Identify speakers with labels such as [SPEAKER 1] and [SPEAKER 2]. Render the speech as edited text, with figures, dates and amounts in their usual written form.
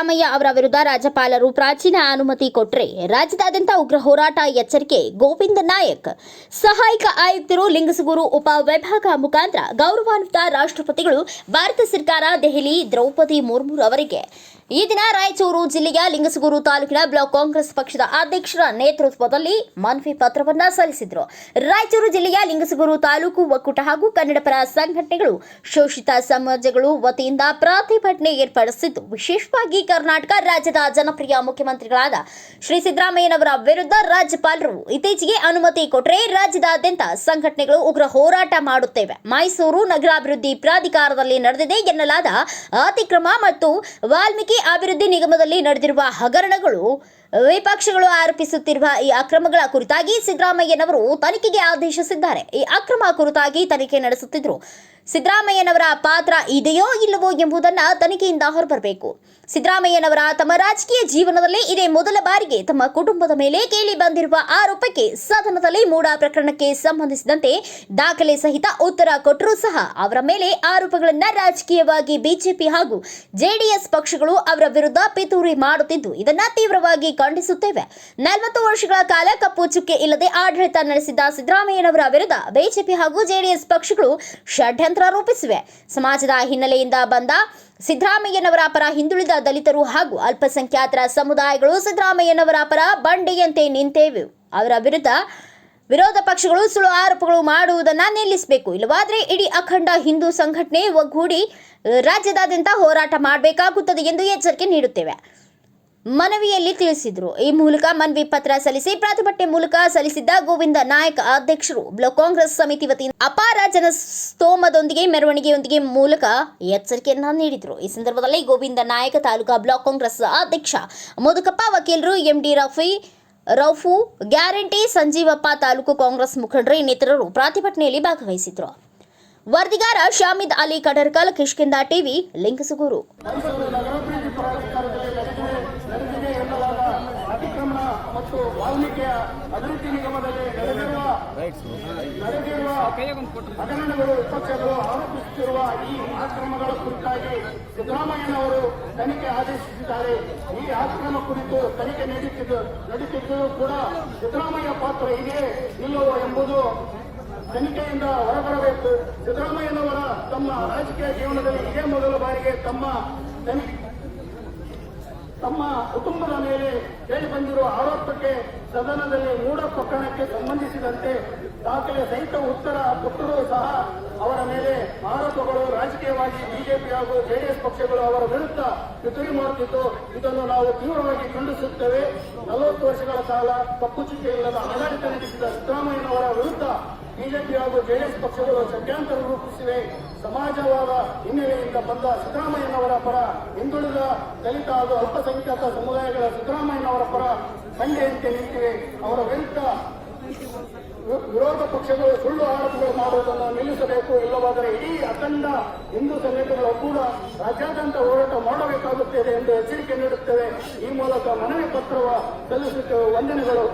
[SPEAKER 1] ಸಿದ್ದರಾಮಯ್ಯ ಅವರ ವಿರುದ್ಧ ರಾಜ್ಯಪಾಲರು ಪ್ರಾಚೀನ ಅನುಮತಿ ಕೊಟ್ಟರೆ ರಾಜ್ಯದಾದ್ಯಂತ ಉಗ್ರ ಹೋರಾಟ ಎಚ್ಚರಿಕೆ ಗೋವಿಂದ ನಾಯಕ್. ಸಹಾಯಕ ಆಯುಕ್ತರು ಲಿಂಗಸಗೂರು ಉಪ ವಿಭಾಗ ಮುಖಾಂತರ ಗೌರವಾನ್ವಿತ ರಾಷ್ಟ್ರಪತಿಗಳು ಭಾರತ ಸರ್ಕಾರ ದೆಹಲಿ ದ್ರೌಪದಿ ಮುರ್ಮು ಅವರಿಗೆ ಈ ದಿನ ರಾಯಚೂರು ಜಿಲ್ಲೆಯ ಲಿಂಗಸಗೂರು ತಾಲೂಕಿನ ಬ್ಲಾಕ್ ಕಾಂಗ್ರೆಸ್ ಪಕ್ಷದ ಅಧ್ಯಕ್ಷರ ನೇತೃತ್ವದಲ್ಲಿ ಮನವಿ ಪತ್ರವನ್ನು ಸಲ್ಲಿಸಿದರು. ರಾಯಚೂರು ಜಿಲ್ಲೆಯ ಲಿಂಗಸಗೂರು ತಾಲೂಕು ಒಕ್ಕೂಟ ಹಾಗೂ ಕನ್ನಡ ಪರ ಸಂಘಟನೆಗಳು ಶೋಷಿತ ಸಮಾಜಗಳು ವತಿಯಿಂದ ಪ್ರತಿಭಟನೆ ಏರ್ಪಡಿಸಿದ್ದು, ವಿಶೇಷವಾಗಿ ಕರ್ನಾಟಕ ರಾಜ್ಯದ ಜನಪ್ರಿಯ ಮುಖ್ಯಮಂತ್ರಿಗಳಾದ ಶ್ರೀ ಸಿದ್ದರಾಮಯ್ಯನವರ ವಿರುದ್ಧ ರಾಜ್ಯಪಾಲರು ಇತ್ತೀಚೆಗೆ ಅನುಮತಿ ಕೊಟ್ಟರೆ ರಾಜ್ಯದಾದ್ಯಂತ ಸಂಘಟನೆಗಳು ಉಗ್ರ ಹೋರಾಟ ಮಾಡುತ್ತೇವೆ. ಮೈಸೂರು ನಗರಾಭಿವೃದ್ಧಿ ಪ್ರಾಧಿಕಾರದಲ್ಲಿ ನಡೆದಿದೆ ಎನ್ನಲಾದ ಅತಿಕ್ರಮ ಮತ್ತು ವಾಲ್ಮೀಕಿ ಅಭಿವೃದ್ಧಿ ನಿಗಮದಲ್ಲಿ ನಡೆದಿರುವ ಹಗರಣಗಳು ವಿಪಕ್ಷಗಳು ಆರೋಪಿಸುತ್ತಿರುವ ಈ ಅಕ್ರಮಗಳ ಕುರಿತಾಗಿ ಸಿದ್ದರಾಮಯ್ಯನವರು ತನಿಖೆಗೆ ಆದೇಶಿಸಿದ್ದಾರೆ. ಈ ಅಕ್ರಮ ಕುರಿತಾಗಿ ತನಿಖೆ ನಡೆಸುತ್ತಿದ್ದರು. ಸಿದ್ದರಾಮಯ್ಯನವರ ಪಾತ್ರ ಇದೆಯೋ ಇಲ್ಲವೋ ಎಂಬುದನ್ನು ತನಿಖೆಯಿಂದ ಹೊರಬರಬೇಕು. ಸಿದ್ದರಾಮಯ್ಯನವರ ತಮ್ಮ ರಾಜಕೀಯ ಜೀವನದಲ್ಲಿ ಇದೇ ಮೊದಲ ಬಾರಿಗೆ ತಮ್ಮ ಕುಟುಂಬದ ಮೇಲೆ ಕೇಳಿ ಬಂದಿರುವ ಆರೋಪಕ್ಕೆ ಸದನದಲ್ಲಿ ಮೂಡಾ ಪ್ರಕರಣಕ್ಕೆ ಸಂಬಂಧಿಸಿದಂತೆ ದಾಖಲೆ ಸಹಿತ ಉತ್ತರ ಕೊಟ್ಟರೂ ಸಹ ಅವರ ಮೇಲೆ ಆರೋಪಗಳನ್ನು ರಾಜಕೀಯವಾಗಿ ಬಿಜೆಪಿ ಹಾಗೂ ಜೆಡಿಎಸ್ ಪಕ್ಷಗಳು ಅವರ ವಿರುದ್ಧ ಪಿತೂರಿ ಮಾಡುತ್ತಿದ್ದು, ಇದನ್ನ ತೀವ್ರವಾಗಿ ಖಂಡಿಸುತ್ತೇವೆ. 40 ವರ್ಷಗಳ ಕಾಲ ಕಪ್ಪು ಚುಕ್ಕೆ ಇಲ್ಲದೆ ಆಡಳಿತ ನಡೆಸಿದ ಸಿದ್ದರಾಮಯ್ಯನವರ ವಿರುದ್ಧ ಬಿಜೆಪಿ ಹಾಗೂ ಜೆಡಿಎಸ್ ಪಕ್ಷಗಳು ಷಡ್ಯಂತ್ರ ರೂಪಿಸಿವೆ. ಸಮಾಜದ ಹಿನ್ನೆಲೆಯಿಂದ ಬಂದ ಸಿದ್ದರಾಮಯ್ಯನವರ ಪರ ಹಿಂದುಳಿದ ದಲಿತರು ಹಾಗೂ ಅಲ್ಪಸಂಖ್ಯಾತರ ಸಮುದಾಯಗಳು ಸಿದ್ದರಾಮಯ್ಯನವರ ಪರ ಬಂಡೆಯಂತೆ ನಿಂತೇವೆ. ಅವರ ವಿರೋಧ ಪಕ್ಷಗಳು ಸುಳ್ಳು ಆರೋಪಗಳು ಮಾಡುವುದನ್ನು ನಿಲ್ಲಿಸಬೇಕು. ಇಲ್ಲವಾದರೆ ಇಡೀ ಅಖಂಡ ಹಿಂದೂ ಸಂಘಟನೆ ಒಗ್ಗೂಡಿ ರಾಜ್ಯದಾದ್ಯಂತ ಹೋರಾಟ ಮಾಡಬೇಕಾಗುತ್ತದೆ ಎಂದು ಎಚ್ಚರಿಕೆ ನೀಡುತ್ತೇವೆ ಮನವಿಯಲ್ಲಿ ತಿಳಿಸಿದರು. ಈ ಮೂಲಕ ಮನವಿ ಪತ್ರ ಸಲ್ಲಿಸಿ ಪ್ರತಿಭಟನೆ ಮೂಲಕ ಸಲ್ಲಿಸಿದ್ದ ಗೋವಿಂದ ನಾಯಕ್ ಅಧ್ಯಕ್ಷರು ಬ್ಲಾಕ್ ಕಾಂಗ್ರೆಸ್ ಸಮಿತಿ ವತಿಯಿಂದ ಅಪಾರ ಜನಸ್ತೋಮದೊಂದಿಗೆ ಮೆರವಣಿಗೆಯೊಂದಿಗೆ ಮೂಲಕ ಎಚ್ಚರಿಕೆಯನ್ನ ನೀಡಿದರು. ಈ ಸಂದರ್ಭದಲ್ಲಿ ಗೋವಿಂದ ನಾಯಕ್ ತಾಲೂಕಾ ಬ್ಲಾಕ್ ಕಾಂಗ್ರೆಸ್ ಅಧ್ಯಕ್ಷ ಮುದುಕಪ್ಪ, ವಕೀಲರು ಎಂಡಿ ರೌಫು ಗ್ಯಾರಂಟಿ, ಸಂಜೀವಪ್ಪ, ತಾಲೂಕು ಕಾಂಗ್ರೆಸ್ ಮುಖಂಡರು ಇನ್ನಿತರರು ಪ್ರತಿಭಟನೆಯಲ್ಲಿ ಭಾಗವಹಿಸಿದರು. ವರದಿಗಾರ ಶಾಮಿದ್ ಅಲಿ ಕಡರ್ಕಲ್, ಕಿಷ್ಕಿಂದ ಟಿವಿ, ಲಿಂಗಸಗೂರು.
[SPEAKER 2] ಅತಿಕ್ರಮಣ ಮತ್ತು ವಾಲ್ಮೀಕಿಯ ಅಭಿವೃದ್ಧಿ ನಿಗಮದಲ್ಲಿ ನಡೆದಿರುವ ಹಗರಣಗಳು ವಿಪಕ್ಷಗಳು ಆರೋಪಿಸುತ್ತಿರುವ ಈ ಅಕ್ರಮಗಳ ಕುರಿತಾಗಿ ಸಿದ್ದರಾಮಯ್ಯನವರು ತನಿಖೆ ಆದೇಶಿಸಿದ್ದಾರೆ. ಈ ಅಕ್ರಮ ಕುರಿತು ತನಿಖೆ ನಡೆಯುತ್ತಿದ್ದರೂ ಕೂಡ ಸಿದ್ದರಾಮಯ್ಯ ಪಾತ್ರ ಇದೆಯೇ ಇಲ್ಲವೋ ಎಂಬುದು ತನಿಖೆಯಿಂದ ಹೊರಬರಬೇಕು. ಸಿದ್ದರಾಮಯ್ಯನವರ ತಮ್ಮ ರಾಜಕೀಯ ಜೀವನದಲ್ಲಿ ಇದೇ ಮೊದಲ ಬಾರಿಗೆ ತಮ್ಮ ಕುಟುಂಬದ ಮೇಲೆ ಕೇಳಿ ಬಂದಿರುವ ಆರೋಪಕ್ಕೆ ಸದನದಲ್ಲಿ ಮೂಡಾ ಪ್ರಕರಣಕ್ಕೆ ಸಂಬಂಧಿಸಿದಂತೆ ದಾಖಲೆ ಸಹಿತ ಉತ್ತರ ಕೊಟ್ಟರೂ ಸಹ ಅವರ ಮೇಲೆ ಆರೋಪಗಳು ರಾಜಕೀಯವಾಗಿ ಬಿಜೆಪಿ ಹಾಗೂ ಜೆಡಿಎಸ್ ಪಕ್ಷಗಳು ಅವರ ವಿರುದ್ಧ ಪಿತೂರಿ ಮಾಡುತ್ತಿದ್ದು, ಇದನ್ನು ನಾವು ತೀವ್ರವಾಗಿ ಖಂಡಿಸುತ್ತೇವೆ. 40 ವರ್ಷಗಳ ಕಾಲ ಕಪ್ಪು ಚುಕ್ಕೆ ಇಲ್ಲದ ಆಡಳಿತ ನಡೆಸಿದ ಸಿದ್ದರಾಮಯ್ಯನವರ ವಿರುದ್ಧ ಬಿಜೆಪಿ ಹಾಗೂ ಜೆಡಿಎಸ್ ಪಕ್ಷಗಳು ಷಡ್ಯಂತ್ರ ರೂಪಿಸಿವೆ. ಸಮಾಜವಾದ ಹಿನ್ನೆಲೆಯಿಂದ ಬಂದ ಸಿದ್ದರಾಮಯ್ಯನವರ ಪರ ಹಿಂದುಳಿದ ದಲಿತ ಹಾಗೂ ಅಲ್ಪಸಂಖ್ಯಾತ ಸಮುದಾಯಗಳ ಸಿದ್ದರಾಮಯ್ಯನವರ ಪರ ಬಂಡೆಯಂತೆ ನಿಂತಿವೆ. ಅವರ ವಿರುದ್ಧ ವಿರೋಧ ಪಕ್ಷಗಳು ಸುಳ್ಳು ಆರೋಪಗಳು ಮಾಡುವುದನ್ನು ನಿಲ್ಲಿಸಬೇಕು. ಇಲ್ಲವಾದರೆ ಇಡೀ ಅಖಂಡ ಹಿಂದೂ ಸಂಘಟನೆಗಳು ಕೂಡ ರಾಜ್ಯಾದ್ಯಂತ ಹೋರಾಟ ಮಾಡಬೇಕಾಗುತ್ತದೆ ಎಂದು ಎಚ್ಚರಿಕೆ ನೀಡುತ್ತೇವೆ. ಈ ಮೂಲಕ ಮನವಿ ಪತ್ರ ಸಲ್ಲಿಸುತ್ತೇವೆ. ವಂದನೆಗಳು.